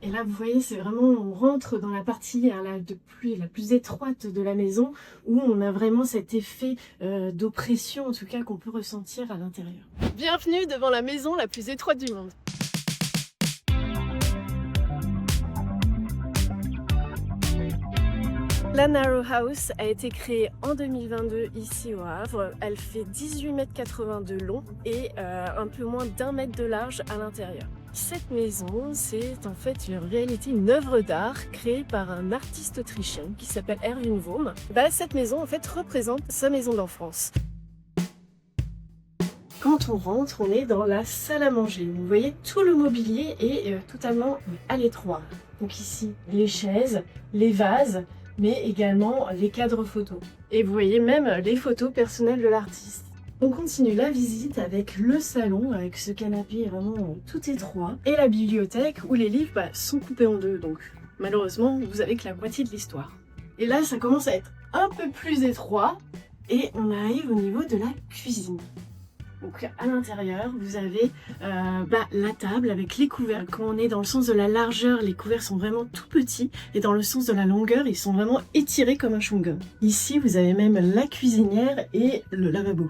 Et là, vous voyez, c'est vraiment, on rentre dans la partie la plus étroite de la maison, où on a vraiment cet effet d'oppression, en tout cas, qu'on peut ressentir à l'intérieur. Bienvenue devant la maison la plus étroite du monde. La Narrow House a été créée en 2022 ici au Havre. Elle fait 18,80 m de long et un peu moins d'1 mètre de large à l'intérieur. Cette maison, c'est en fait en réalité une œuvre d'art créée par un artiste autrichien qui s'appelle Erwin Wurm. Cette maison en fait représente sa maison d'enfance. Quand on rentre, on est dans la salle à manger. Vous voyez, tout le mobilier est totalement à l'étroit. Donc ici, les chaises, les vases, mais également les cadres photos. Et vous voyez même les photos personnelles de l'artiste. On continue la visite avec le salon, avec ce canapé vraiment tout étroit, et la bibliothèque où les livres sont coupés en deux, donc malheureusement vous avez que la moitié de l'histoire. Et là ça commence à être un peu plus étroit, et on arrive au niveau de la cuisine. Donc à l'intérieur, vous avez la table avec les couverts. Quand on est dans le sens de la largeur, les couverts sont vraiment tout petits. Et dans le sens de la longueur, ils sont vraiment étirés comme un chewing-gum. Ici, vous avez même la cuisinière et le lavabo.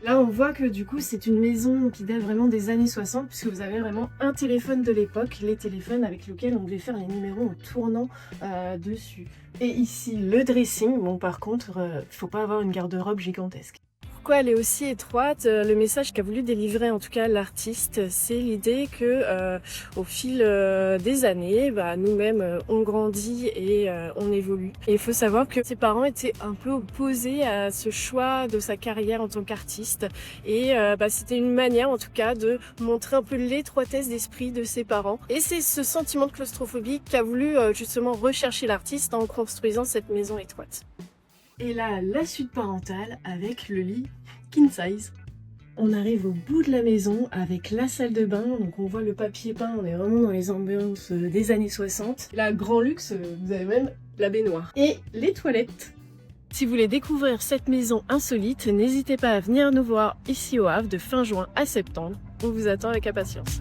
Là, on voit que du coup, c'est une maison qui date vraiment des années 60, puisque vous avez vraiment un téléphone de l'époque, les téléphones avec lesquels on devait faire les numéros en tournant dessus. Et ici, le dressing. Bon, par contre, faut pas avoir une garde-robe gigantesque. Pourquoi elle est aussi étroite? Le message qu'a voulu délivrer en tout cas l'artiste, c'est l'idée que au fil des années, nous-mêmes on grandit et on évolue. Et il faut savoir que ses parents étaient un peu opposés à ce choix de sa carrière en tant qu'artiste. Et c'était une manière en tout cas de montrer un peu l'étroitesse d'esprit de ses parents. Et c'est ce sentiment de claustrophobie qu'a voulu justement rechercher l'artiste en construisant cette maison étroite. Et là, la suite parentale avec le lit king size. On arrive au bout de la maison avec la salle de bain, donc on voit le papier peint, on est vraiment dans les ambiances des années 60. Là, grand luxe, vous avez même la baignoire. Et les toilettes. Si vous voulez découvrir cette maison insolite, n'hésitez pas à venir nous voir ici au Havre de fin juin à septembre. On vous attend avec impatience.